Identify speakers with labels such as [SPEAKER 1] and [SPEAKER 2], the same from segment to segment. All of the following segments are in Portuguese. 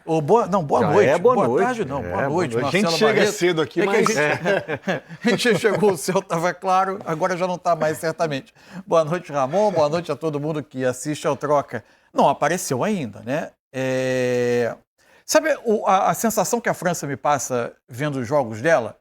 [SPEAKER 1] Boa noite.
[SPEAKER 2] Boa noite.
[SPEAKER 1] Tarde, não. Boa noite,
[SPEAKER 3] A
[SPEAKER 1] Marcelo
[SPEAKER 3] gente chega
[SPEAKER 1] Barreto.
[SPEAKER 3] cedo aqui, mas...
[SPEAKER 1] A gente chegou, o céu estava claro, agora já não está mais, certamente. Boa noite, Ramon. Boa noite a todo mundo que assiste ao Troca. Não apareceu ainda, né? Sabe a sensação que a França me passa vendo os jogos dela?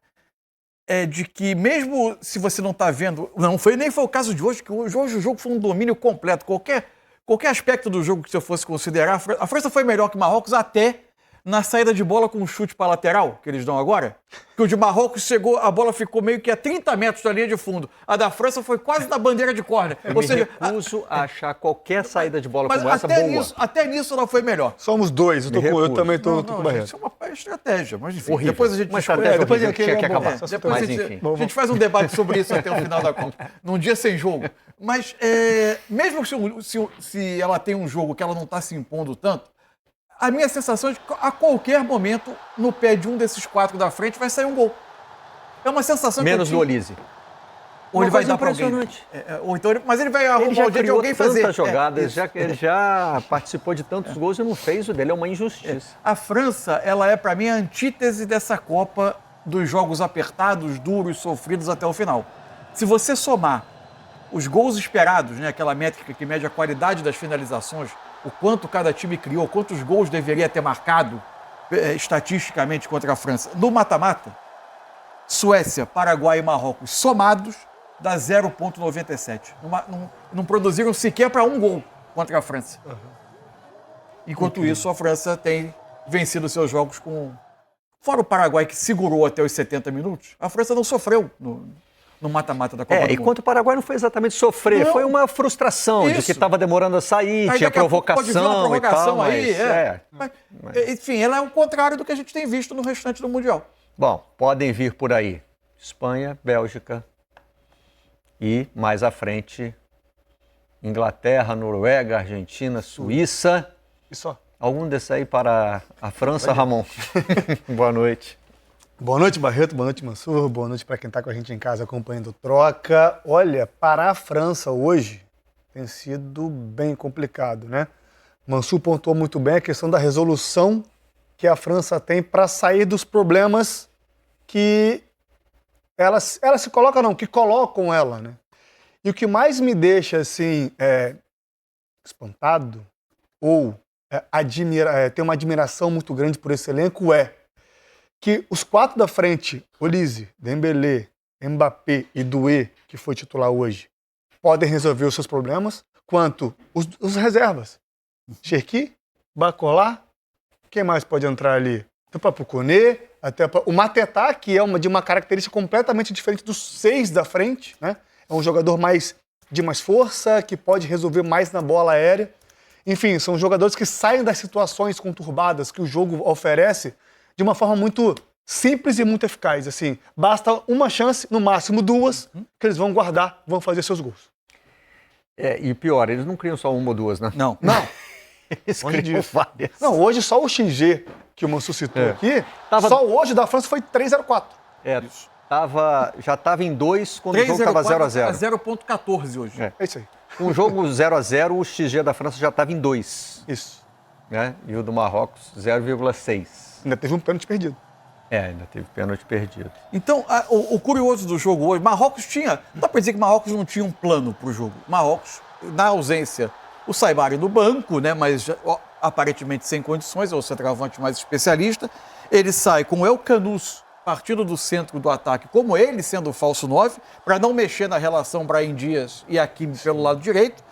[SPEAKER 1] É de que mesmo se você não está vendo... Nem foi o caso de hoje, que hoje o jogo foi um domínio completo. Qualquer aspecto do jogo que você fosse considerar, a França foi melhor que Marrocos até na saída de bola com um chute para a lateral, que eles dão agora. Que o de Marrocos chegou, a bola ficou meio que a 30 metros da linha de fundo. A da França foi quase na bandeira de córner.
[SPEAKER 2] Eu me recuso a achar qualquer saída de bola como essa boa.
[SPEAKER 1] Até nisso ela foi melhor.
[SPEAKER 3] Somos dois, eu também tô com o Barreto.
[SPEAKER 1] Isso é uma estratégia, mas enfim.
[SPEAKER 2] Horrível.
[SPEAKER 1] Depois a gente
[SPEAKER 2] depois tinha que acabar.
[SPEAKER 1] Depois a gente faz um debate sobre isso até o final da conta. Num dia sem jogo. Mas mesmo se ela tem um jogo que ela não está se impondo tanto, a minha sensação é de que a qualquer momento, no pé de um desses quatro da frente, vai sair um gol. É uma sensação
[SPEAKER 2] menos
[SPEAKER 1] que
[SPEAKER 2] do Olise.
[SPEAKER 1] Ou ele vai dar para alguém. Mas ele vai arrumar o dia de alguém fazer.
[SPEAKER 2] Tantas jogadas, ele já participou de tantos gols e não fez, o dele é uma injustiça.
[SPEAKER 1] A França, ela é para mim a antítese dessa Copa dos jogos apertados, duros, sofridos até o final. Se você somar os gols esperados, né, aquela métrica que mede a qualidade das finalizações, o quanto cada time criou, quantos gols deveria ter marcado estatisticamente contra a França. No mata-mata, Suécia, Paraguai e Marrocos somados dá 0,97. Não produziram sequer para um gol contra a França. Enquanto isso, a França tem vencido seus jogos com... Fora o Paraguai, que segurou até os 70 minutos, a França não sofreu no mata-mata da Copa do Mundo.
[SPEAKER 2] Enquanto o Paraguai não foi exatamente sofrer, foi uma frustração de que estava demorando a sair, tinha provocação
[SPEAKER 1] pode vir uma provocação
[SPEAKER 2] e tal,
[SPEAKER 1] mas, enfim, ela é o contrário do que a gente tem visto no restante do Mundial.
[SPEAKER 2] Bom, podem vir por aí Espanha, Bélgica e, mais à frente, Inglaterra, Noruega, Argentina, Suíça.
[SPEAKER 3] E só.
[SPEAKER 2] Algum desses aí para a França, Ramon? Boa noite.
[SPEAKER 3] Boa noite, Barreto. Boa noite, Mansur. Boa noite para quem está com a gente em casa acompanhando o Troca. Olha, para a França hoje tem sido bem complicado, né? Mansur pontuou muito bem a questão da resolução que a França tem para sair dos problemas que ela se coloca, que colocam ela, né? E o que mais me deixa, assim, espantado ou ter uma admiração muito grande por esse elenco que os quatro da frente, Olise, Dembélé, Mbappé e Doué, que foi titular hoje, podem resolver os seus problemas, quanto os reservas. Cherki, Bacolá, quem mais pode entrar ali? Até para o Koné, até para o Matetá, que é de uma característica completamente diferente dos seis da frente, né? É um jogador de mais força, que pode resolver mais na bola aérea. Enfim, são jogadores que saem das situações conturbadas que o jogo oferece de uma forma muito simples e muito eficaz. Assim, basta uma chance, no máximo duas, que eles vão guardar, vão fazer seus gols.
[SPEAKER 2] E pior, eles não criam só uma ou duas, né?
[SPEAKER 1] Não.
[SPEAKER 2] Eles criam várias.
[SPEAKER 3] Não, hoje só o XG que o Mansur citou aqui, só hoje da França foi 3-0-4.
[SPEAKER 2] Já estava em 2 quando o jogo estava 0-0.
[SPEAKER 1] 0,14 hoje.
[SPEAKER 3] É isso aí.
[SPEAKER 2] Com o jogo 0-0, o XG da França já estava em 2.
[SPEAKER 3] Isso.
[SPEAKER 2] Né? E o do Marrocos, 0,6.
[SPEAKER 3] Ainda teve um pênalti perdido.
[SPEAKER 2] Ainda teve pênalti perdido.
[SPEAKER 1] Então, o curioso do jogo hoje, Marrocos tinha... Não dá para dizer que Marrocos não tinha um plano para o jogo. Marrocos, na ausência, o Saibari no banco, né, mas aparentemente sem condições, é o centroavante mais especialista. Ele sai com o El Khanous partindo do centro do ataque, como ele sendo o falso 9, para não mexer na relação Brahim Dias e Hakimi pelo lado direito.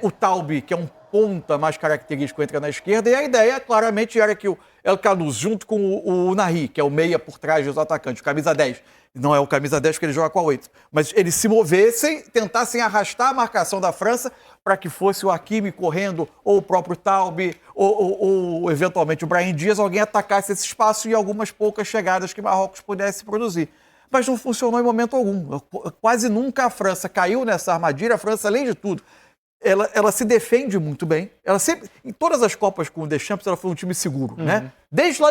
[SPEAKER 1] O Taubí, que é um ponta mais característico, entra na esquerda, e a ideia claramente era que o El Khanous, junto com o Nahi, que é o meia por trás dos atacantes, o camisa 10, não é o camisa 10 porque ele joga com a 8, mas eles se movessem, tentassem arrastar a marcação da França para que fosse o Hakimi correndo, ou o próprio Taubí, ou eventualmente o Brahim Dias, alguém atacasse esse espaço e algumas poucas chegadas que Marrocos pudesse produzir. Mas não funcionou em momento algum. Quase nunca a França caiu nessa armadilha. A França, além de tudo, ela se defende muito bem. Ela sempre, em todas as Copas com o Deschamps, ela foi um time seguro, né? Desde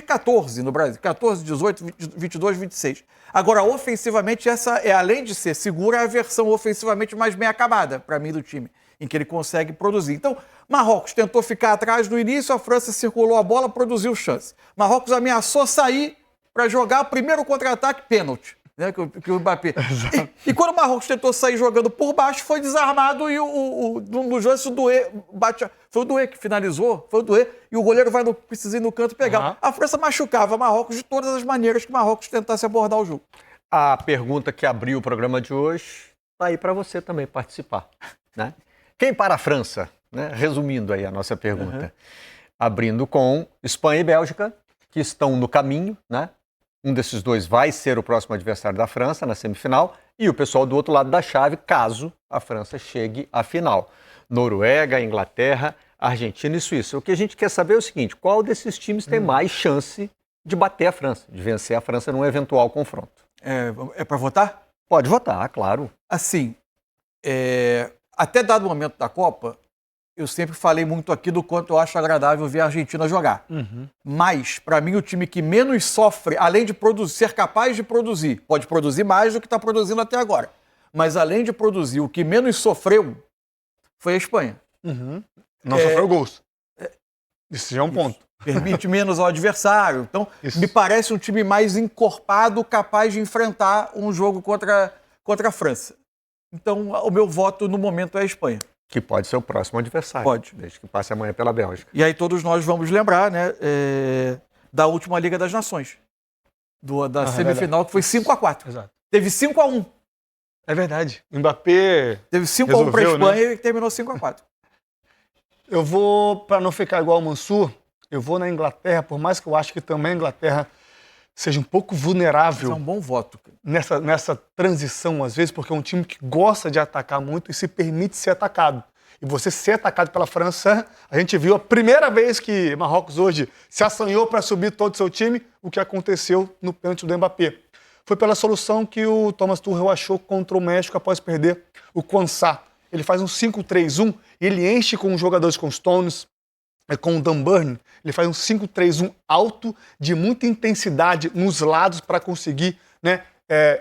[SPEAKER 1] 14 no Brasil, 14, 18, 22, 26. Agora, ofensivamente, essa é, além de ser segura, a versão ofensivamente mais bem acabada, para mim, do time. em que ele consegue produzir. Então, Marrocos tentou ficar atrás no início, a França circulou a bola, produziu chance. Marrocos ameaçou sair para jogar o primeiro contra-ataque, pênalti, né, que o Mbappé. E quando o Marrocos tentou sair jogando por baixo, foi desarmado e nos lances o Doué bate. Foi o Doué que finalizou, foi o Doué, e o goleiro vai precisa ir no canto pegar. A França machucava Marrocos de todas as maneiras que Marrocos tentasse abordar o jogo.
[SPEAKER 2] A pergunta que abriu o programa de hoje está aí para você também participar, né? Quem para a França? Né? Resumindo aí a nossa pergunta. Abrindo com Espanha e Bélgica, que estão no caminho, né? Um desses dois vai ser o próximo adversário da França na semifinal, e o pessoal do outro lado da chave, caso a França chegue à final. Noruega, Inglaterra, Argentina e Suíça. O que a gente quer saber é o seguinte: qual desses times tem mais chance de bater a França, de vencer a França num eventual confronto?
[SPEAKER 1] É para votar?
[SPEAKER 2] Pode votar, claro.
[SPEAKER 1] Assim, até dado momento da Copa, eu sempre falei muito aqui do quanto eu acho agradável ver a Argentina jogar. Mas, para mim, o time que menos sofre, além de ser capaz de produzir, pode produzir mais do que está produzindo até agora, mas além de produzir, o que menos sofreu foi a Espanha.
[SPEAKER 3] Não sofreu gols. Isso já é um ponto.
[SPEAKER 1] Permite menos ao adversário. Então, me parece um time mais encorpado, capaz de enfrentar um jogo contra a França. Então, o meu voto no momento é a Espanha.
[SPEAKER 2] Que pode ser o próximo adversário.
[SPEAKER 1] Pode.
[SPEAKER 2] Desde que passe amanhã pela Bélgica.
[SPEAKER 1] E aí todos nós vamos lembrar, né, da última Liga das Nações. Da semifinal, que foi 5-4.
[SPEAKER 3] Exato.
[SPEAKER 1] Teve 5-1.
[SPEAKER 3] É verdade. Mbappé
[SPEAKER 1] Teve 5-1 para a Espanha,
[SPEAKER 3] né?
[SPEAKER 1] e terminou 5-4.
[SPEAKER 3] Eu vou, para não ficar igual ao Mansur, eu vou na Inglaterra, por mais que eu acho que também a Inglaterra seja um pouco vulnerável.
[SPEAKER 1] Isso é um bom voto.
[SPEAKER 3] Nessa transição, às vezes, porque é um time que gosta de atacar muito e se permite ser atacado. E você ser atacado pela França, a gente viu a primeira vez que Marrocos hoje se assanhou para subir todo o seu time, o que aconteceu no pênalti do Mbappé. Foi pela solução que o Thomas Tuchel achou contra o México após perder o Quansá. Ele faz um 5-3-1 e ele enche com os jogadores, com Stones, com o Dan Burn. Ele faz um 5-3-1 alto, de muita intensidade nos lados para conseguir, né,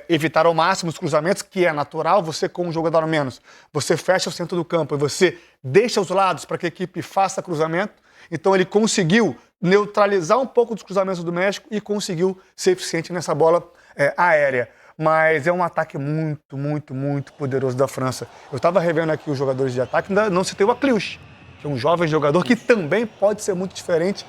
[SPEAKER 3] evitar ao máximo os cruzamentos, que é natural. Você, como jogador a menos, você fecha o centro do campo e você deixa os lados para que a equipe faça cruzamento. Então ele conseguiu neutralizar um pouco dos cruzamentos do México e conseguiu ser eficiente nessa bola aérea. Mas é um ataque muito, muito, muito poderoso da França. Eu estava revendo aqui os jogadores de ataque, ainda não citei o Akliouche, que é um jovem jogador que também pode ser muito diferente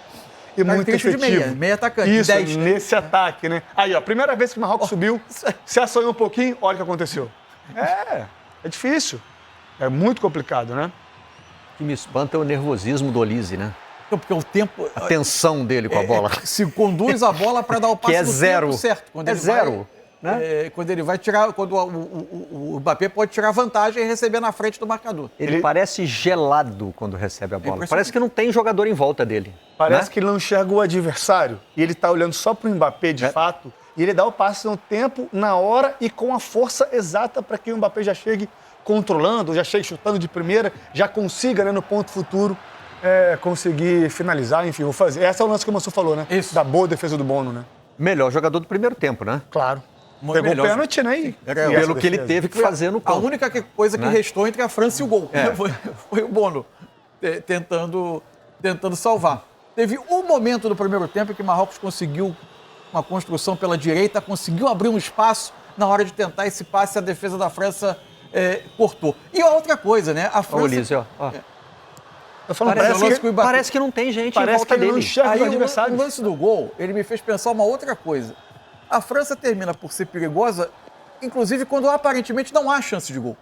[SPEAKER 3] e muito efetivo.
[SPEAKER 1] Meia atacante,
[SPEAKER 3] isso,
[SPEAKER 1] 10.
[SPEAKER 3] nesse ataque, né? Aí, ó, primeira vez que o Marrocos subiu, se assanhou um pouquinho, olha o que aconteceu. É difícil. É muito complicado, né?
[SPEAKER 2] O que me espanta é o nervosismo do Olise, né?
[SPEAKER 1] Então, porque o tempo...
[SPEAKER 2] A tensão dele com a bola.
[SPEAKER 1] Se conduz a bola para dar o passe
[SPEAKER 2] que é
[SPEAKER 1] no
[SPEAKER 2] zero.
[SPEAKER 1] tempo certo. Quando ele
[SPEAKER 2] zero.
[SPEAKER 1] Né? Quando ele vai tirar, quando o Mbappé pode tirar vantagem e receber na frente do marcador.
[SPEAKER 2] Ele parece gelado quando recebe a bola. Parece que não tem jogador em volta dele.
[SPEAKER 3] Parece que ele não enxerga o adversário e ele está olhando só para o Mbappé de fato, e ele dá o passe no tempo, na hora e com a força exata para que o Mbappé já chegue controlando, já chegue chutando de primeira, já consiga, né, no ponto futuro conseguir finalizar, enfim, vou fazer. Esse é o lance que o Mansur falou, né?
[SPEAKER 1] Isso.
[SPEAKER 3] Da boa defesa do Bono, né?
[SPEAKER 2] Melhor jogador do primeiro tempo, né?
[SPEAKER 3] Claro. Pegou o pênalti, né? E
[SPEAKER 2] pelo que ele teve que fazer no campo.
[SPEAKER 1] A única coisa que restou entre a França e o gol foi o Bono tentando salvar. Teve um momento do primeiro tempo em que o Marrocos conseguiu uma construção pela direita, conseguiu abrir um espaço na hora de tentar esse passe, a defesa da França cortou. E a outra coisa, né? A França...
[SPEAKER 2] Olha o Olise, ó.
[SPEAKER 1] Parece
[SPEAKER 2] que não tem gente
[SPEAKER 3] parece
[SPEAKER 2] em volta
[SPEAKER 3] que ele
[SPEAKER 2] dele.
[SPEAKER 3] não enxerga
[SPEAKER 1] Aí
[SPEAKER 3] o adversário.
[SPEAKER 1] O lance do gol, ele me fez pensar uma outra coisa. A França termina por ser perigosa, inclusive quando aparentemente não há chance de gol.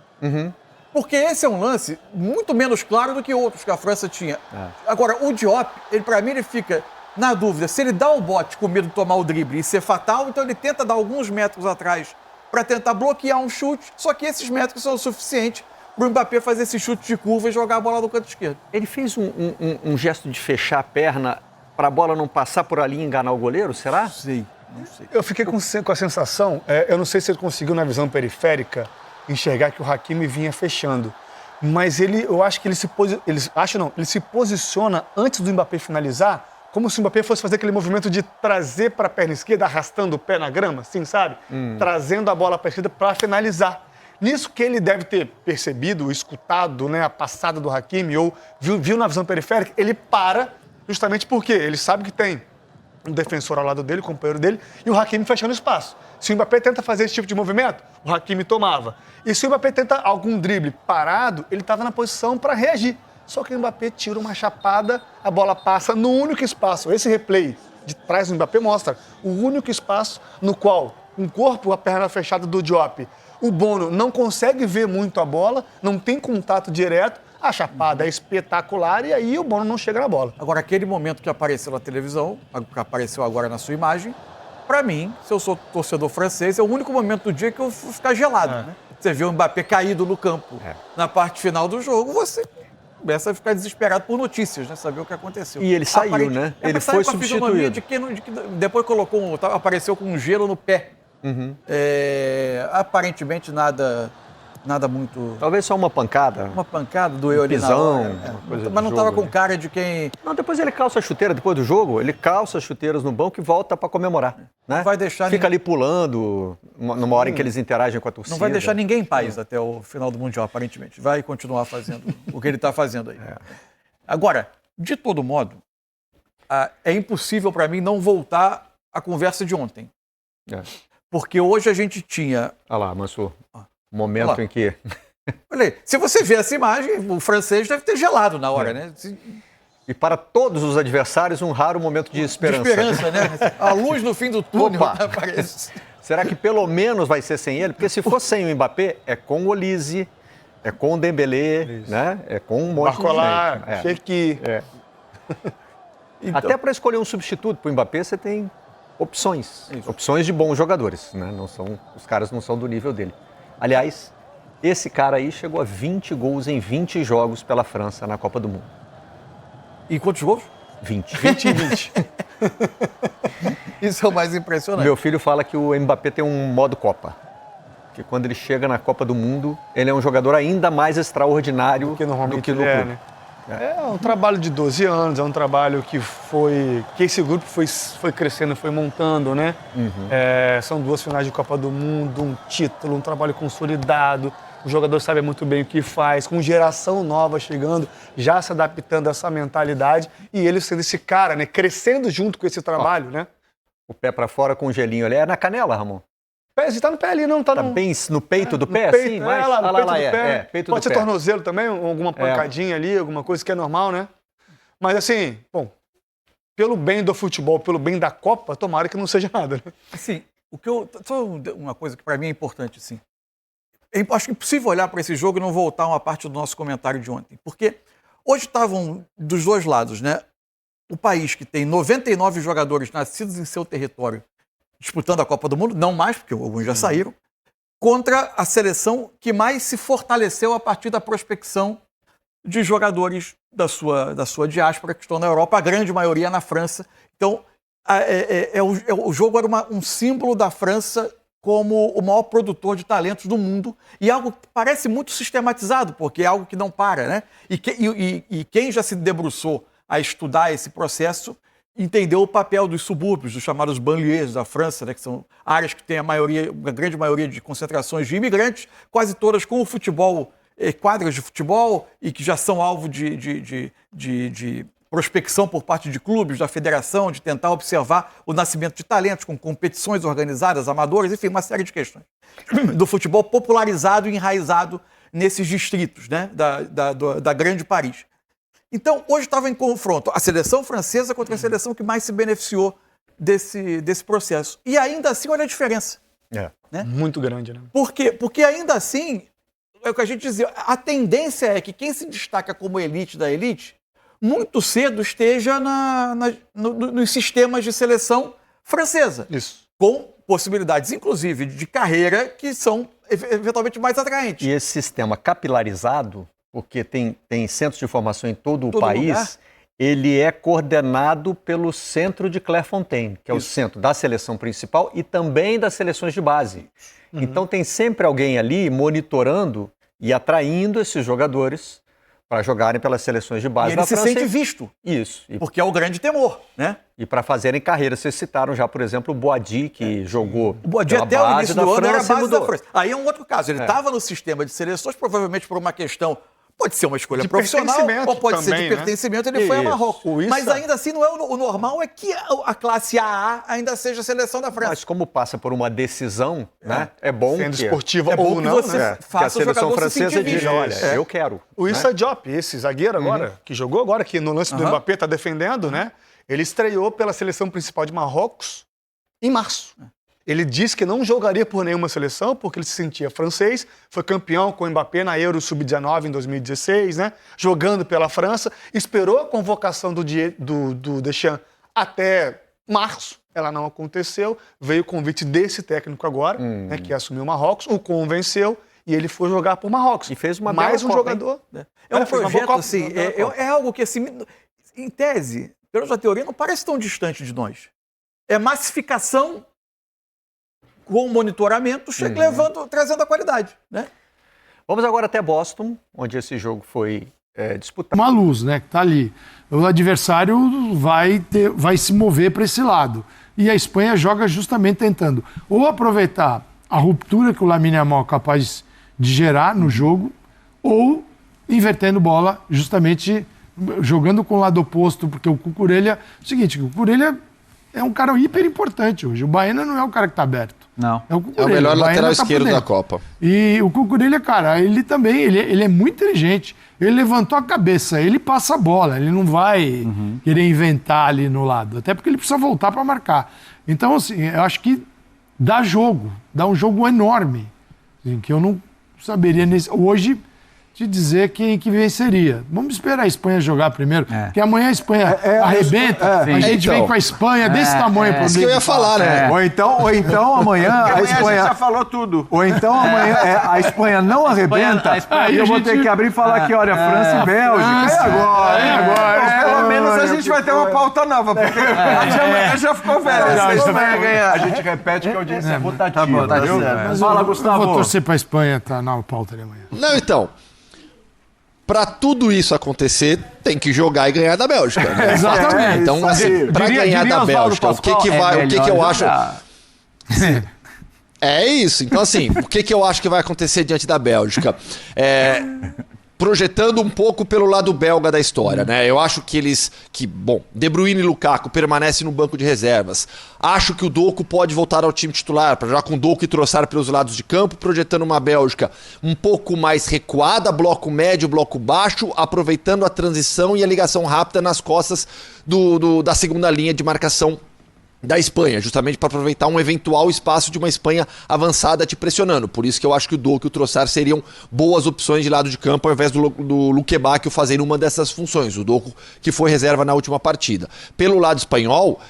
[SPEAKER 1] Porque esse é um lance muito menos claro do que outros que a França tinha. Agora, o Diop, para mim, ele fica na dúvida. Se ele dá o bote com medo de tomar o drible e ser fatal, então ele tenta dar alguns metros atrás para tentar bloquear um chute, só que esses metros são o suficiente para o Mbappé fazer esse chute de curva e jogar a bola no canto esquerdo.
[SPEAKER 2] Ele fez um gesto de fechar a perna para a bola não passar por ali e enganar o goleiro, será?
[SPEAKER 1] Não sei.
[SPEAKER 3] Eu fiquei com a sensação, eu não sei se ele conseguiu na visão periférica enxergar que o Hakimi vinha fechando, mas eu acho que ele se posiciona antes do Mbappé finalizar, como se o Mbappé fosse fazer aquele movimento de trazer para a perna esquerda, arrastando o pé na grama, assim, sabe? Trazendo a bola para a esquerda para finalizar. Nisso que ele deve ter percebido, escutado, né, a passada do Hakimi, ou viu na visão periférica, ele para justamente porque ele sabe que tem um defensor ao lado dele, o companheiro dele, e o Hakimi fechando espaço. Se o Mbappé tenta fazer esse tipo de movimento, o Hakimi tomava. E se o Mbappé tenta algum drible parado, ele estava na posição para reagir. Só que o Mbappé tira uma chapada, a bola passa no único espaço. Esse replay de trás do Mbappé mostra o único espaço no qual, com o corpo, a perna fechada do Diop, o Bono não consegue ver muito a bola, não tem contato direto, a chapada é espetacular e aí o Bono não chega na bola.
[SPEAKER 1] Agora, aquele momento que apareceu na televisão, que apareceu agora na sua imagem, para mim, se eu sou torcedor francês, é o único momento do dia que eu vou ficar gelado. Né? Você vê o Mbappé caído no campo na parte final do jogo, você começa a ficar desesperado por notícias, né? Saber o que aconteceu.
[SPEAKER 2] E ele saiu, né? Ele foi substituído.
[SPEAKER 1] Depois apareceu com um gelo no pé. Aparentemente nada muito...
[SPEAKER 2] Talvez só uma pancada.
[SPEAKER 1] Uma pancada, doeu ali na hora. Mas não estava com cara de quem...
[SPEAKER 2] Não, depois ele calça a chuteira, depois do jogo, ele calça as chuteiras no banco e volta para comemorar. Né?
[SPEAKER 1] Não vai deixar
[SPEAKER 2] Fica ali pulando, numa hora em que eles interagem com a torcida.
[SPEAKER 1] Não vai deixar ninguém em paz até o final do Mundial, aparentemente. Vai continuar fazendo o que ele está fazendo aí. Agora, de todo modo, é impossível para mim não voltar à conversa de ontem. Porque hoje a gente tinha...
[SPEAKER 2] Olha lá, Mansur. Momento em que...
[SPEAKER 1] Olha, se você ver essa imagem, o francês deve ter gelado na hora, né?
[SPEAKER 2] E para todos os adversários, um raro momento de esperança.
[SPEAKER 1] De esperança, né? A luz no fim do túnel aparece.
[SPEAKER 2] Será que pelo menos vai ser sem ele? Porque se for sem o Mbappé, é com o Olise, é com o Dembélé, né? É com um monte de gente.
[SPEAKER 3] Fekir.
[SPEAKER 2] Então... Até para escolher um substituto para o Mbappé, você tem opções. Opções de bons jogadores, né? Os caras não são do nível dele. Aliás, esse cara aí chegou a 20 gols em 20 jogos pela França na Copa do Mundo.
[SPEAKER 1] E quantos gols?
[SPEAKER 2] 20.
[SPEAKER 3] 20 e 20.
[SPEAKER 1] Isso é o mais impressionante.
[SPEAKER 2] Meu filho fala que o Mbappé tem um modo Copa. Que quando ele chega na Copa do Mundo, ele é um jogador ainda mais extraordinário do que normalmente
[SPEAKER 3] ele é, né? É um trabalho de 12 anos, é um trabalho que esse grupo foi crescendo, foi montando, né? São 2 finais de Copa do Mundo, um título, um trabalho consolidado. O jogador sabe muito bem o que faz, com geração nova chegando, já se adaptando a essa mentalidade e ele sendo esse cara, né? Crescendo junto com esse trabalho, né?
[SPEAKER 2] O pé pra fora com o gelinho ali. É na canela, Ramon?
[SPEAKER 3] Você tá no pé ali, não tá no...
[SPEAKER 2] bem no peito do pé, assim?
[SPEAKER 3] Mas... lá, no peito do pé.
[SPEAKER 2] Peito
[SPEAKER 3] Pode
[SPEAKER 2] do
[SPEAKER 3] ser
[SPEAKER 2] pé.
[SPEAKER 3] tornozelo também, alguma pancadinha ali, alguma coisa que é normal, né? Mas assim, bom, pelo bem do futebol, pelo bem da Copa, tomara que não seja nada, né?
[SPEAKER 1] Assim, só uma coisa que para mim é importante, assim. Acho que é impossível olhar para esse jogo e não voltar a uma parte do nosso comentário de ontem. Porque hoje estavam dos dois lados, né? O país que tem 99 jogadores nascidos em seu território disputando a Copa do Mundo, não mais, porque alguns já saíram, contra a seleção que mais se fortaleceu a partir da prospecção de jogadores da sua diáspora que estão na Europa, a grande maioria na França. Então, o jogo era um símbolo da França como o maior produtor de talentos do mundo e algo que parece muito sistematizado, porque é algo que não para, né? E quem já se debruçou a estudar esse processo entendeu o papel dos subúrbios, dos chamados banlieues da França, né, que são áreas que têm a grande maioria de concentrações de imigrantes, quase todas com o futebol, quadras de futebol, e que já são alvo de prospecção por parte de clubes, da federação, de tentar observar o nascimento de talentos com competições organizadas, amadoras, enfim, uma série de questões. Do futebol popularizado e enraizado nesses distritos, né, da grande Paris. Então, hoje estava em confronto a seleção francesa contra a seleção que mais se beneficiou desse processo. E ainda assim, olha a diferença. Né?
[SPEAKER 3] Muito grande, né?
[SPEAKER 1] Por quê? Porque ainda assim, é o que a gente dizia, a tendência é que quem se destaca como elite da elite, muito cedo esteja nos sistemas de seleção francesa.
[SPEAKER 3] Isso.
[SPEAKER 1] Com possibilidades, inclusive, de carreira que são eventualmente mais atraentes.
[SPEAKER 2] E esse sistema capilarizado, porque tem centros de formação em todo o país, lugar. Ele é coordenado pelo centro de Clairefontaine, que é o centro da seleção principal e também das seleções de base. Então tem sempre alguém ali monitorando e atraindo esses jogadores Para jogarem pelas seleções de base
[SPEAKER 1] E ele
[SPEAKER 2] da
[SPEAKER 1] se
[SPEAKER 2] França.
[SPEAKER 1] sente visto,
[SPEAKER 2] Isso.
[SPEAKER 1] porque é o grande temor, né?
[SPEAKER 2] E para fazerem carreira. Vocês citaram já, por exemplo, o Boadi, que jogou
[SPEAKER 1] O Boadi
[SPEAKER 2] pela
[SPEAKER 1] até o
[SPEAKER 2] base
[SPEAKER 1] início
[SPEAKER 2] da
[SPEAKER 1] do ano era a
[SPEAKER 2] França e
[SPEAKER 1] base da
[SPEAKER 2] mudou.
[SPEAKER 1] França. Aí é um outro caso. Ele estava no sistema de seleções, provavelmente por uma questão. Pode ser uma escolha
[SPEAKER 3] De
[SPEAKER 1] profissional
[SPEAKER 3] pertencimento
[SPEAKER 1] ou pode ser
[SPEAKER 3] também,
[SPEAKER 1] de
[SPEAKER 3] né?
[SPEAKER 1] pertencimento. Ele foi a
[SPEAKER 2] Isso.
[SPEAKER 1] Marrocos.
[SPEAKER 2] Isso.
[SPEAKER 1] Mas ainda assim, não é o normal é que a classe AA ainda seja a seleção da França.
[SPEAKER 2] Mas como passa por uma decisão, né? É bom
[SPEAKER 3] Sendo
[SPEAKER 2] que,
[SPEAKER 3] esportiva
[SPEAKER 1] É bom
[SPEAKER 3] ou
[SPEAKER 1] que
[SPEAKER 3] não,
[SPEAKER 1] você
[SPEAKER 3] né?
[SPEAKER 2] que a
[SPEAKER 1] faça o
[SPEAKER 2] seleção
[SPEAKER 1] jogador se
[SPEAKER 2] francesa
[SPEAKER 1] sentir
[SPEAKER 2] diga,
[SPEAKER 1] visto.
[SPEAKER 2] olha, eu quero.
[SPEAKER 3] O
[SPEAKER 2] né?
[SPEAKER 3] Issa Diop, esse zagueiro agora, que jogou agora, que no lance do Mbappé tá defendendo, né? Ele estreou pela seleção principal de Marrocos em março. Ele disse que não jogaria por nenhuma seleção, porque ele se sentia francês, foi campeão com o Mbappé na Euro Sub-19 em 2016, né? Jogando pela França, esperou a convocação do Deschamps até março, ela não aconteceu, veio o convite desse técnico agora, né, que assumiu o Marrocos, o convenceu e ele foi jogar por Marrocos.
[SPEAKER 2] E fez uma
[SPEAKER 3] mais
[SPEAKER 2] bela
[SPEAKER 3] um
[SPEAKER 2] Copa,
[SPEAKER 3] jogador.
[SPEAKER 1] É um
[SPEAKER 3] fez uma boa
[SPEAKER 1] projeto,
[SPEAKER 3] Copa,
[SPEAKER 1] assim,
[SPEAKER 3] uma bela Copa.
[SPEAKER 1] é algo que, assim, em tese, pela sua teoria, não parece tão distante de nós. É massificação com monitoramento, trazendo a qualidade, né?
[SPEAKER 2] Vamos agora até Boston, onde esse jogo foi disputado.
[SPEAKER 4] Uma luz, né, que tá ali. O adversário vai se mover para esse lado. E a Espanha joga justamente tentando ou aproveitar a ruptura que o Lamine Yamal é capaz de gerar no jogo, ou invertendo bola, justamente jogando com o lado oposto, porque o Cucurella... É o seguinte, o Cucurella é um cara hiper importante hoje. O Baena não é o cara que tá aberto.
[SPEAKER 5] Não.
[SPEAKER 4] É o
[SPEAKER 6] É o
[SPEAKER 4] Cucurella.
[SPEAKER 6] melhor
[SPEAKER 4] Baena
[SPEAKER 6] lateral
[SPEAKER 4] tá por
[SPEAKER 6] esquerdo da
[SPEAKER 4] dentro.
[SPEAKER 6] Copa.
[SPEAKER 4] E o Cucurella, cara, ele também, ele é muito inteligente. Ele levantou a cabeça, ele passa a bola, ele não vai querer inventar ali no lado. Até porque ele precisa voltar para marcar. Então, assim, eu acho que dá um jogo enorme. Assim, que eu não saberia hoje te dizer quem que venceria. Vamos esperar a Espanha jogar primeiro, porque amanhã a Espanha arrebenta, a gente
[SPEAKER 6] então.
[SPEAKER 4] vem com a Espanha desse tamanho.
[SPEAKER 6] Isso que eu ia falar, né?
[SPEAKER 5] Ou então amanhã a
[SPEAKER 7] A gente
[SPEAKER 5] Espanha.
[SPEAKER 7] já falou tudo.
[SPEAKER 5] Ou então amanhã a Espanha não arrebenta.
[SPEAKER 4] a Espanha-
[SPEAKER 5] Aí eu vou ter que abrir e falar aqui, olha, França e Bélgica. E agora?
[SPEAKER 7] Pelo menos a gente vai ter uma pauta nova, porque amanhã já ficou velha. A Espanha vai ganhar.
[SPEAKER 5] A gente repete que a audiência é rotativa.
[SPEAKER 7] Tá bom, tá
[SPEAKER 5] viu?
[SPEAKER 7] certo.
[SPEAKER 4] Mas
[SPEAKER 5] Fala,
[SPEAKER 4] eu
[SPEAKER 5] Gustavo.
[SPEAKER 4] vou torcer para a Espanha, tá na pauta de amanhã.
[SPEAKER 6] Não, então. Pra tudo isso acontecer, tem que jogar e ganhar da Bélgica. Né?
[SPEAKER 4] Exatamente.
[SPEAKER 6] Então, assim, pra
[SPEAKER 5] Diria
[SPEAKER 6] ganhar da
[SPEAKER 5] Oswaldo
[SPEAKER 6] Bélgica, o que
[SPEAKER 5] Pascoal,
[SPEAKER 6] que vai, o que que eu
[SPEAKER 5] melhor
[SPEAKER 6] acho?
[SPEAKER 5] jogar.
[SPEAKER 6] É isso. Então, assim, o que que eu acho que vai acontecer diante da Bélgica? Projetando um pouco pelo lado belga da história, né? Eu acho que bom, De Bruyne e Lukaku permanecem no banco de reservas. Acho que o Doku pode voltar ao time titular, para jogar com o Doku e Trossard pelos lados de campo, projetando uma Bélgica um pouco mais recuada, bloco médio, bloco baixo, aproveitando a transição e a ligação rápida nas costas da segunda linha de marcação da Espanha, justamente para aproveitar um eventual espaço de uma Espanha avançada te pressionando. Por isso que eu acho que o Doku e o Trossard seriam boas opções de lado de campo ao invés do Luque Bacchio fazer uma dessas funções. O Doku que foi reserva na última partida. Pelo lado espanhol,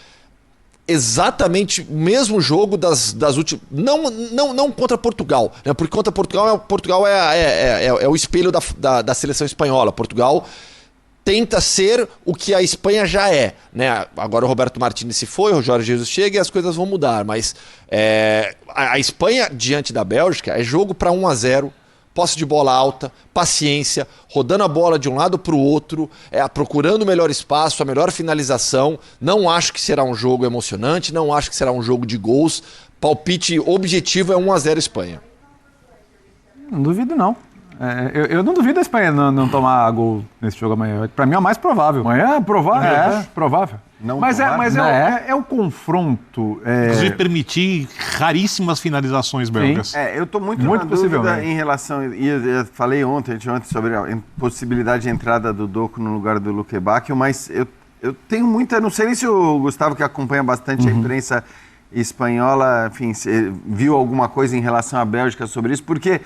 [SPEAKER 6] exatamente o mesmo jogo das últimas... Não contra Portugal, né? Porque contra Portugal é o espelho da seleção espanhola. Portugal tenta ser o que a Espanha já é, né? Agora o Roberto Martínez se foi, o Jorge Jesus chega e as coisas vão mudar, mas a Espanha diante da Bélgica é jogo para 1-0, posse de bola alta, paciência, rodando a bola de um lado para o outro, procurando o melhor espaço, a melhor finalização. Não acho que será um jogo emocionante, não acho que será um jogo de gols. Palpite objetivo é 1-0 Espanha.
[SPEAKER 5] Não duvido, não. Eu não duvido a Espanha não tomar gol nesse jogo amanhã. Pra mim é o mais provável.
[SPEAKER 7] Amanhã é provável.
[SPEAKER 5] É, provável.
[SPEAKER 7] Não
[SPEAKER 5] mas
[SPEAKER 7] tomar.
[SPEAKER 5] é o confronto.
[SPEAKER 8] Inclusive permitir raríssimas finalizações belgas.
[SPEAKER 7] Eu estou muito
[SPEAKER 5] Muito
[SPEAKER 7] na dúvida
[SPEAKER 5] possivelmente.
[SPEAKER 7] em relação... E eu falei ontem sobre a possibilidade de entrada do Doku no lugar do Luque Bacchio, mas eu tenho muita... Não sei nem se o Gustavo, que acompanha bastante a imprensa espanhola, enfim, viu alguma coisa em relação à Bélgica sobre isso, porque...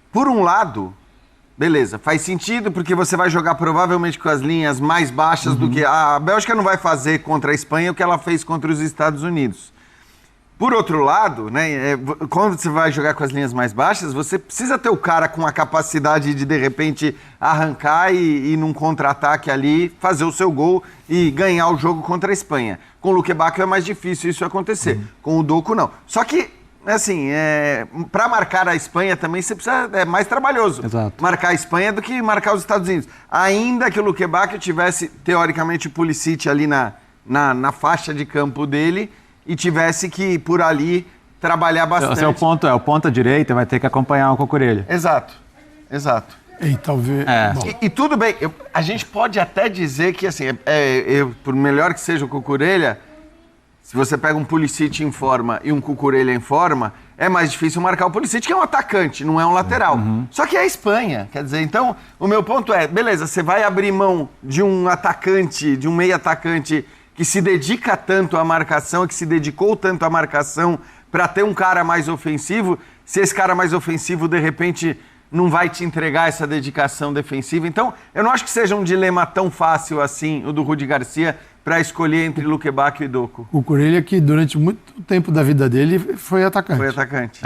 [SPEAKER 7] Por um lado, beleza, faz sentido porque você vai jogar provavelmente com as linhas mais baixas do que... A Bélgica não vai fazer contra a Espanha o que ela fez contra os Estados Unidos. Por outro lado, né, quando você vai jogar com as linhas mais baixas, você precisa ter o cara com a capacidade de repente, arrancar e num contra-ataque ali, fazer o seu gol e ganhar o jogo contra a Espanha. Com o Luque Bacchio é mais difícil isso acontecer. Com o Doku, não. Só que assim, para marcar a Espanha também você precisa, é mais trabalhoso.
[SPEAKER 5] Exato.
[SPEAKER 7] Marcar a Espanha do que marcar os Estados Unidos. Ainda que o Luque Bacchio tivesse, teoricamente, o Pulisic ali na faixa de campo dele e tivesse que, por ali, trabalhar bastante.
[SPEAKER 5] O ponta direita vai ter que acompanhar o Cucurella.
[SPEAKER 7] Exato.
[SPEAKER 4] E talvez. Bom,
[SPEAKER 7] E tudo bem, a gente pode até dizer que, assim, por melhor que seja o Cucurella, se você pega um Pulisic em forma e um Cucurella em forma, é mais difícil marcar o Pulisic, que é um atacante, não é um lateral. Só que é a Espanha, quer dizer, então, o meu ponto é, beleza, você vai abrir mão de um atacante, de um meio atacante que se dedica tanto à marcação, que se dedicou tanto à marcação para ter um cara mais ofensivo, se esse cara mais ofensivo, de repente, não vai te entregar essa dedicação defensiva. Então, eu não acho que seja um dilema tão fácil assim, o do Rudi Garcia, para escolher entre Luque Bacchio e Doku.
[SPEAKER 4] o Cucurella, que durante muito tempo da vida dele foi atacante.
[SPEAKER 7] Foi atacante.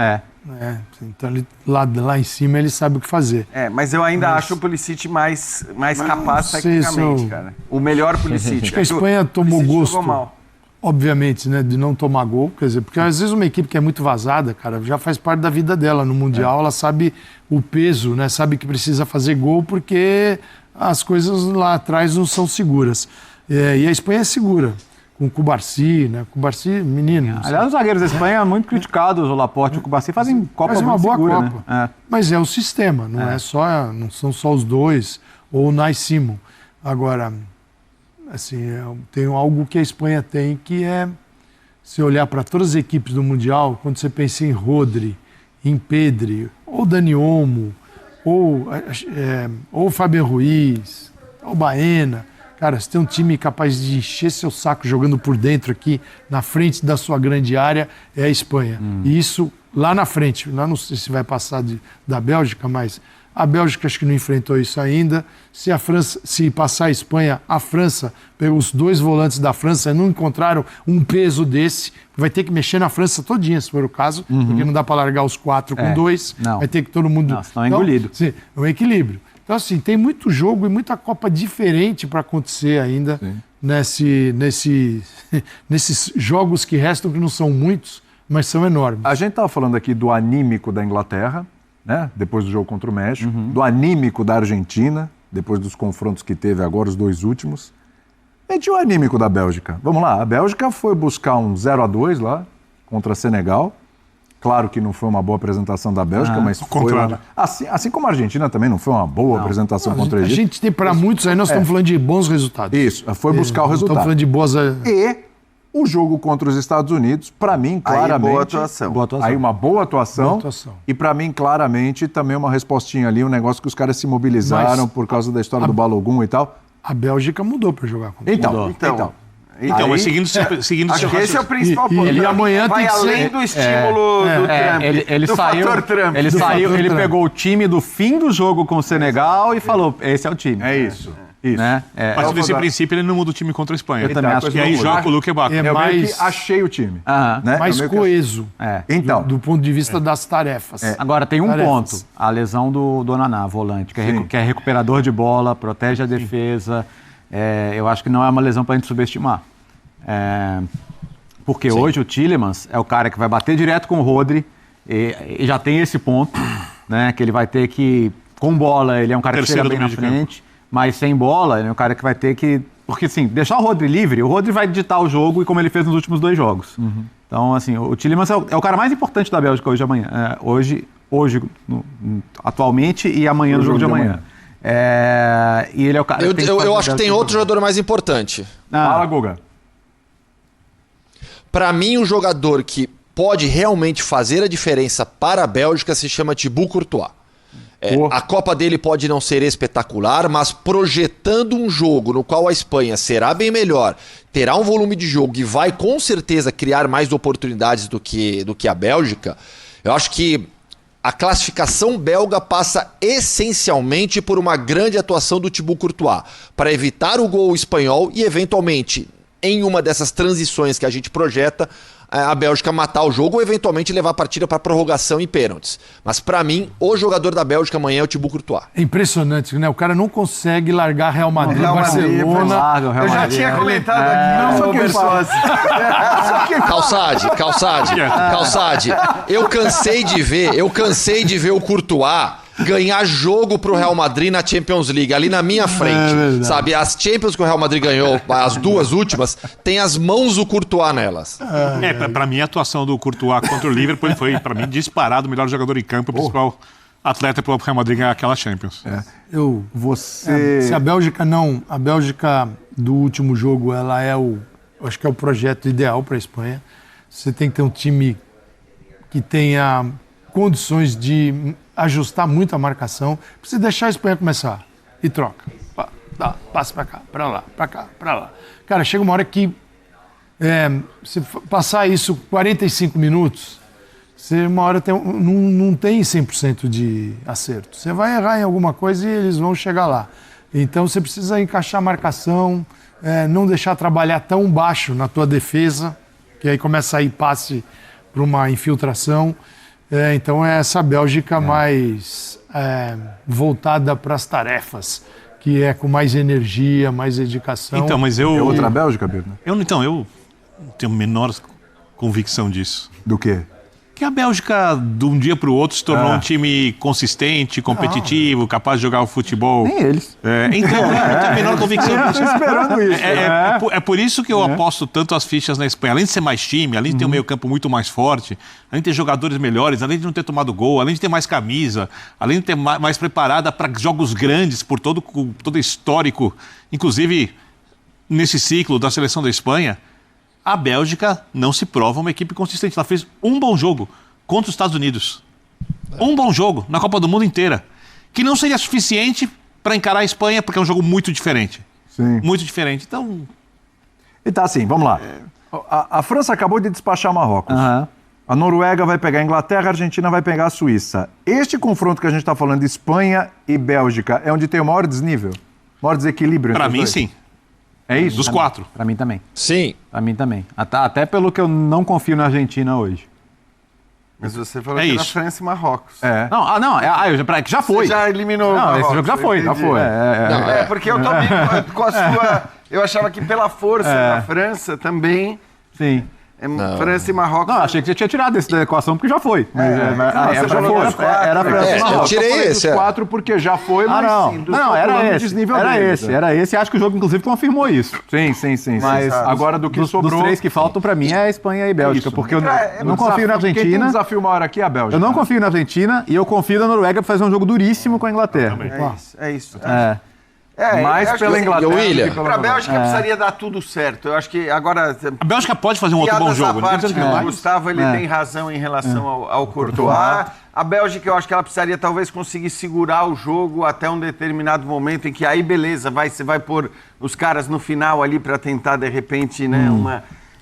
[SPEAKER 4] Então ele, lá em cima ele sabe o que fazer.
[SPEAKER 7] Mas eu ainda acho o Pulisic mais capaz tecnicamente, cara. O melhor Pulisic.
[SPEAKER 4] Acho que a Espanha tomou
[SPEAKER 7] Pulisic
[SPEAKER 4] gosto,
[SPEAKER 7] jogou mal.
[SPEAKER 4] obviamente, né, de não tomar gol, quer dizer, porque às vezes uma equipe que é muito vazada, cara, já faz parte da vida dela no Mundial, ela sabe o peso, né, sabe que precisa fazer gol porque as coisas lá atrás não são seguras. E a Espanha é segura, com o Cubarsí, né, Cubarsí, menino.
[SPEAKER 5] Aliás, os zagueiros da Espanha, muito criticados, o Laporte e o Cubarsí, fazem Copa
[SPEAKER 4] Faz uma
[SPEAKER 5] muito
[SPEAKER 4] boa
[SPEAKER 5] segura,
[SPEAKER 4] Copa.
[SPEAKER 5] né?
[SPEAKER 4] Mas é o sistema, não são só os dois, ou o Nai Simon. Agora, assim, tem algo que a Espanha tem, que é, se olhar para todas as equipes do Mundial, quando você pensa em Rodri, em Pedri, ou Dani Olmo, ou Fabián Ruiz, ou Baena, cara, você tem um time capaz de encher seu saco jogando por dentro aqui, na frente da sua grande área, é a Espanha. E isso lá na frente, lá não sei se vai passar da Bélgica, mas a Bélgica acho que não enfrentou isso ainda. Se passar a Espanha, a França, os dois volantes da França não encontraram um peso desse, vai ter que mexer na França todinha, se for o caso, porque não dá para largar os 4 com 2, vai ter que todo mundo...
[SPEAKER 5] Não, senão é engolido.
[SPEAKER 4] Sim, é um equilíbrio. Então, assim, tem muito jogo e muita Copa diferente para acontecer ainda nesses jogos que restam, que não são muitos, mas são enormes.
[SPEAKER 9] A gente estava falando aqui do anímico da Inglaterra, né? Depois do jogo contra o México, do anímico da Argentina, depois dos confrontos que teve agora, os dois últimos. E tinha o anímico da Bélgica. Vamos lá, a Bélgica foi buscar um 0-2 lá contra Senegal. Claro que não foi uma boa apresentação da Bélgica, mas foi assim como a Argentina também não foi uma boa apresentação contra o Egito.
[SPEAKER 4] A gente tem para muitos aí, nós estamos falando de bons resultados.
[SPEAKER 9] Isso, foi buscar o resultado.
[SPEAKER 4] Estamos falando de boas...
[SPEAKER 9] E o jogo contra os Estados Unidos, para mim, claramente...
[SPEAKER 7] Aí, boa atuação.
[SPEAKER 9] Aí uma boa atuação. E para mim, claramente, também uma respostinha ali, um negócio que os caras se mobilizaram por causa da história do Balogun e tal.
[SPEAKER 4] A Bélgica mudou para jogar contra
[SPEAKER 8] Então, mas seguindo
[SPEAKER 7] acho que esse é o principal ponto.
[SPEAKER 4] Ele amanhã
[SPEAKER 7] vai
[SPEAKER 4] tem que
[SPEAKER 7] além
[SPEAKER 4] ser...
[SPEAKER 7] do estímulo do Trump.
[SPEAKER 5] Ele saiu,
[SPEAKER 7] fator Trump.
[SPEAKER 5] Ele pegou o time do fim do jogo com o Senegal e falou, esse é o time.
[SPEAKER 9] É isso.
[SPEAKER 5] Né?
[SPEAKER 8] A partir desse princípio, ele não muda o time contra a Espanha.
[SPEAKER 5] Eu também acho
[SPEAKER 8] E aí joga com o Luque Bacchio.
[SPEAKER 9] Eu meio que achei o time. Né?
[SPEAKER 4] mais coeso
[SPEAKER 9] Então,
[SPEAKER 4] do ponto de vista das tarefas.
[SPEAKER 5] Agora, tem um ponto. A lesão do Onaná, volante, que é recuperador de bola, protege a defesa. Eu acho que não é uma lesão para a gente subestimar. Porque hoje o Tielemans é o cara que vai bater direto com o Rodri e já tem esse ponto, né? Que ele vai ter que, com bola, ele é um cara que chega bem na frente, mas sem bola, ele é um cara que vai ter que... Porque, assim, deixar o Rodri livre, o Rodri vai ditar o jogo e como ele fez nos últimos 2 jogos. Então, assim, o Tielemans é o cara mais importante da Bélgica hoje amanhã. Atualmente e amanhã no jogo de amanhã. E ele é o cara...
[SPEAKER 6] Eu acho que tem outro jogador mais importante.
[SPEAKER 9] Fala, Guga.
[SPEAKER 6] Para mim, um jogador que pode realmente fazer a diferença para a Bélgica se chama Thibaut Courtois. A Copa dele pode não ser espetacular, mas projetando um jogo no qual a Espanha será bem melhor, terá um volume de jogo e vai com certeza criar mais oportunidades do que a Bélgica, eu acho que a classificação belga passa essencialmente por uma grande atuação do Thibaut Courtois, para evitar o gol espanhol e, eventualmente, em uma dessas transições que a gente projeta, a Bélgica matar o jogo ou eventualmente levar a partida para prorrogação e pênaltis. Mas para mim, o jogador da Bélgica amanhã é o Thibaut Courtois.
[SPEAKER 4] É impressionante, né? O cara não consegue largar Real Madrid,
[SPEAKER 7] Real Madrid,
[SPEAKER 4] Barcelona.
[SPEAKER 7] Eu já tinha comentado aqui.
[SPEAKER 4] Só que pessoas.
[SPEAKER 6] Calçade, eu cansei de ver o Courtois ganhar jogo pro Real Madrid na Champions League, ali na minha frente, sabe? As Champions que o Real Madrid ganhou, as duas últimas, tem as mãos do Courtois nelas.
[SPEAKER 8] Pra mim, a atuação do Courtois contra o Liverpool ele foi, pra mim, disparado o melhor jogador em campo, o principal atleta pro Real Madrid ganhar aquela Champions.
[SPEAKER 4] Se a Bélgica não... A Bélgica do último jogo, ela é acho que é o projeto ideal para a Espanha. Você tem que ter um time que tenha condições de ajustar muito a marcação. Precisa deixar a Espanha começar. E troca. Passa para cá, para lá, para cá, para lá. Cara, chega uma hora que se passar isso 45 minutos, você uma hora não tem 100% de acerto. Você vai errar em alguma coisa e eles vão chegar lá. Então você precisa encaixar a marcação, não deixar trabalhar tão baixo na tua defesa, que aí começa a ir passe para uma infiltração. Então é essa Bélgica mais voltada para as tarefas, que é com mais energia, mais dedicação.
[SPEAKER 8] Então, mas eu...
[SPEAKER 9] É outra Bélgica, Birna?
[SPEAKER 8] Eu não tenho a menor convicção disso.
[SPEAKER 9] Do quê?
[SPEAKER 8] Que a Bélgica, de um dia para o outro, se tornou um time consistente, competitivo, capaz de jogar o futebol.
[SPEAKER 5] Nem eles.
[SPEAKER 8] Então, eu não tenho a menor convicção disso.
[SPEAKER 9] Esperando isso.
[SPEAKER 8] É por isso que eu aposto tanto as fichas na Espanha. Além de ser mais time, além de ter um meio-campo muito mais forte, além de ter jogadores melhores, além de não ter tomado gol, além de ter mais camisa, além de ter mais preparada para jogos grandes, por todo histórico, inclusive nesse ciclo da seleção da Espanha. A Bélgica não se prova uma equipe consistente. Ela fez um bom jogo contra os Estados Unidos. Um bom jogo na Copa do Mundo inteira. Que não seria suficiente para encarar a Espanha, porque é um jogo muito diferente.
[SPEAKER 9] Sim.
[SPEAKER 8] Muito diferente. Então...
[SPEAKER 9] E tá assim, vamos lá. A França acabou de despachar Marrocos.
[SPEAKER 5] Aham.
[SPEAKER 9] A Noruega vai pegar a Inglaterra, a Argentina vai pegar a Suíça. Este confronto que a gente está falando de Espanha e Bélgica é onde tem o maior desnível? Maior desequilíbrio?
[SPEAKER 8] Para
[SPEAKER 9] entre
[SPEAKER 8] mim,
[SPEAKER 9] os dois?
[SPEAKER 8] sim.
[SPEAKER 9] É isso?
[SPEAKER 8] Dos quatro.
[SPEAKER 5] Pra mim também.
[SPEAKER 6] Sim.
[SPEAKER 5] Pra mim também. Até pelo que eu não confio na Argentina hoje.
[SPEAKER 7] Mas você falou
[SPEAKER 8] É
[SPEAKER 7] que era
[SPEAKER 8] isso.
[SPEAKER 7] França e Marrocos.
[SPEAKER 5] Já foi.
[SPEAKER 7] Você já eliminou
[SPEAKER 5] Não,
[SPEAKER 7] Marrocos,
[SPEAKER 5] esse jogo já foi,
[SPEAKER 7] eu
[SPEAKER 5] já
[SPEAKER 7] entendi.
[SPEAKER 5] foi.
[SPEAKER 7] Porque eu também, com a sua... Eu achava que pela força da França também...
[SPEAKER 5] Sim.
[SPEAKER 7] França e Marrocos...
[SPEAKER 5] Não, achei que você tinha tirado esse da equação, porque já foi.
[SPEAKER 7] você
[SPEAKER 5] Já
[SPEAKER 7] falou
[SPEAKER 5] foi.
[SPEAKER 7] dos quatro.
[SPEAKER 5] Era França e
[SPEAKER 6] eu
[SPEAKER 5] Marrocos.
[SPEAKER 6] tirei
[SPEAKER 9] Eu falei
[SPEAKER 6] esse.
[SPEAKER 9] dos quatro porque já foi, mas
[SPEAKER 5] Não,
[SPEAKER 9] sim,
[SPEAKER 5] não,
[SPEAKER 9] tô falando
[SPEAKER 5] era
[SPEAKER 9] do
[SPEAKER 5] esse.
[SPEAKER 9] desnível
[SPEAKER 5] Era
[SPEAKER 9] deles,
[SPEAKER 5] esse, era esse. Acho que o jogo, inclusive, confirmou isso.
[SPEAKER 9] Sim.
[SPEAKER 5] Mas
[SPEAKER 9] Agora do que
[SPEAKER 5] dos
[SPEAKER 9] sobrou...
[SPEAKER 5] três que faltam, pra mim, é a Espanha e a Bélgica.
[SPEAKER 9] Isso.
[SPEAKER 5] Porque eu não confio na
[SPEAKER 9] Quem tem um
[SPEAKER 5] Argentina.
[SPEAKER 9] desafio maior aqui é a Bélgica.
[SPEAKER 5] Eu não confio na Argentina e eu confio na Noruega pra fazer um jogo duríssimo com a Inglaterra.
[SPEAKER 7] É isso.
[SPEAKER 9] Mais
[SPEAKER 7] eu acho
[SPEAKER 9] pela
[SPEAKER 7] que,
[SPEAKER 9] Inglaterra
[SPEAKER 6] William,
[SPEAKER 9] do que pela
[SPEAKER 7] Pra
[SPEAKER 9] Noruega.
[SPEAKER 7] Bélgica precisaria dar tudo certo. Eu acho que agora...
[SPEAKER 8] A Bélgica pode fazer um outro bom
[SPEAKER 7] Piadas à
[SPEAKER 8] jogo. Não tô
[SPEAKER 7] parte,
[SPEAKER 8] dizendo que não
[SPEAKER 7] o
[SPEAKER 8] vai.
[SPEAKER 7] Gustavo ele tem razão em relação ao Courtois. A Bélgica, eu acho que ela precisaria talvez conseguir segurar o jogo até um determinado momento em que aí, beleza, você vai pôr os caras no final ali para tentar, de repente, né,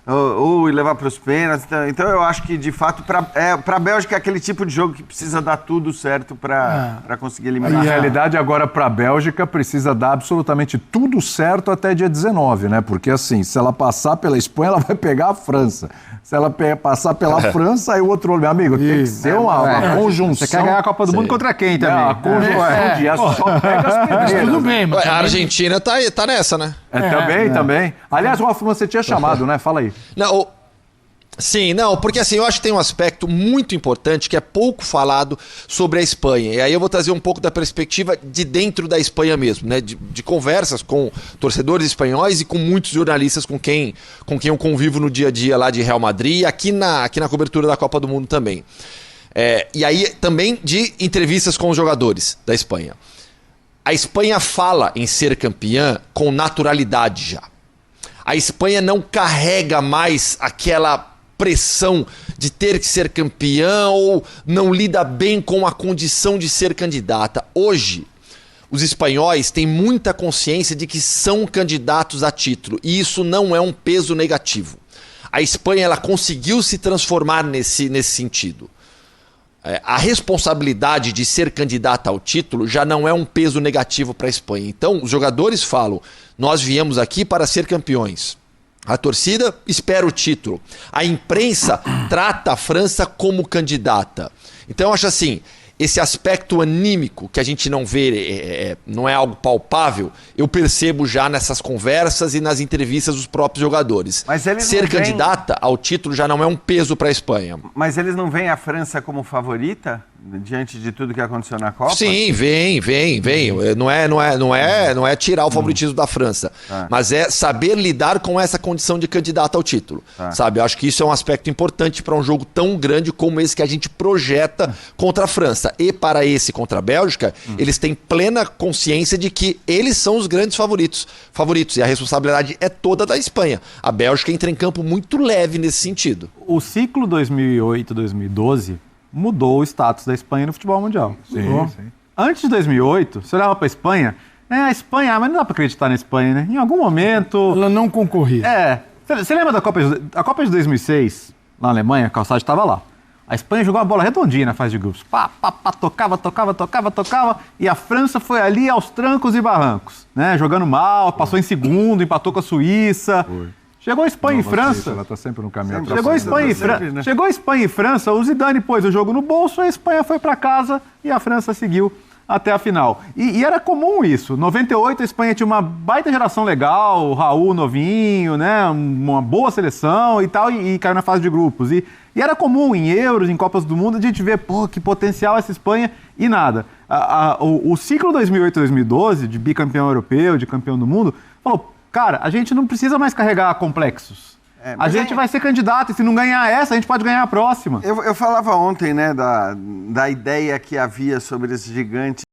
[SPEAKER 7] ou levar para os pênaltis. Então, eu acho que, de fato, para a Bélgica é aquele tipo de jogo que precisa dar tudo certo para conseguir eliminar.
[SPEAKER 9] Na realidade, agora, para a Bélgica, precisa dar absolutamente tudo certo até dia 19, né? Porque, assim, se ela passar pela Espanha, ela vai pegar a França. Se ela passar pela França, aí o outro olho, meu amigo, tem que ser uma conjunção.
[SPEAKER 5] Você quer ganhar a Copa do Mundo contra quem também?
[SPEAKER 9] A conjunção de só pega as
[SPEAKER 4] Mas
[SPEAKER 9] primeiras.
[SPEAKER 4] tudo bem, mas
[SPEAKER 6] A Argentina tá nessa, né?
[SPEAKER 9] Também. Aliás, o Rafa, você tinha chamado, né? Fala aí.
[SPEAKER 6] Não, sim, porque assim, eu acho que tem um aspecto muito importante que é pouco falado sobre a Espanha. E aí eu vou trazer um pouco da perspectiva de dentro da Espanha mesmo, né? De conversas com torcedores espanhóis e com muitos jornalistas com quem eu convivo no dia a dia lá de Real Madrid e aqui na cobertura da Copa do Mundo também. E aí também de entrevistas com os jogadores da Espanha. A Espanha fala em ser campeã com naturalidade já. A Espanha não carrega mais aquela pressão de ter que ser campeã ou não lida bem com a condição de ser candidata. Hoje, os espanhóis têm muita consciência de que são candidatos a título e isso não é um peso negativo. A Espanha ela conseguiu se transformar nesse sentido. A responsabilidade de ser candidata ao título já não é um peso negativo para a Espanha. Então, os jogadores falam, nós viemos aqui para ser campeões. A torcida espera o título. A imprensa trata a França como candidata. Então eu acho assim, esse aspecto anímico que a gente não vê, não é algo palpável, eu percebo já nessas conversas e nas entrevistas dos próprios jogadores.
[SPEAKER 7] Mas eles
[SPEAKER 6] Ser
[SPEAKER 7] não veem-
[SPEAKER 6] candidata ao título já não é um peso para a Espanha.
[SPEAKER 7] Mas eles não veem a França como favorita diante de tudo que aconteceu na Copa?
[SPEAKER 6] Sim, vem. Não é tirar o favoritismo da França, mas é saber lidar com essa condição de candidata ao título. Sabe? Eu acho que isso é um aspecto importante para um jogo tão grande como esse que a gente projeta contra a França. E para esse contra a Bélgica, eles têm plena consciência de que eles são os grandes favoritos. E a responsabilidade é toda da Espanha. A Bélgica entra em campo muito leve nesse sentido.
[SPEAKER 5] O ciclo 2008-2012 mudou o status da Espanha no futebol mundial.
[SPEAKER 9] Sim.
[SPEAKER 5] Antes de 2008, você olhava para a Espanha, a Espanha, mas não dá para acreditar na Espanha, né? Em algum momento...
[SPEAKER 4] Ela não concorria.
[SPEAKER 5] Você lembra da Copa de 2006, na Alemanha? A Calçade estava lá. A Espanha jogou uma bola redondinha na fase de grupos. Tocava. E a França foi ali aos trancos e barrancos, né? Jogando mal, passou em segundo, empatou com a Suíça. Chegou a Espanha e França.
[SPEAKER 9] Ela está sempre no caminho.
[SPEAKER 5] Chegou a Espanha e França, o Zidane pôs o jogo no bolso, a Espanha foi para casa e a França seguiu até a final. E era comum isso. 98 a Espanha tinha uma baita geração legal, o Raul novinho, né? Uma boa seleção e tal, e caiu na fase de grupos. E era comum em Euros, em Copas do Mundo, a gente ver, que potencial essa Espanha e nada. O ciclo 2008-2012, de bicampeão europeu, de campeão do mundo, falou, cara, a gente não precisa mais carregar complexos. A gente vai ser candidato e se não ganhar essa, a gente pode ganhar a próxima.
[SPEAKER 7] Eu falava ontem, né, da ideia que havia sobre esse gigante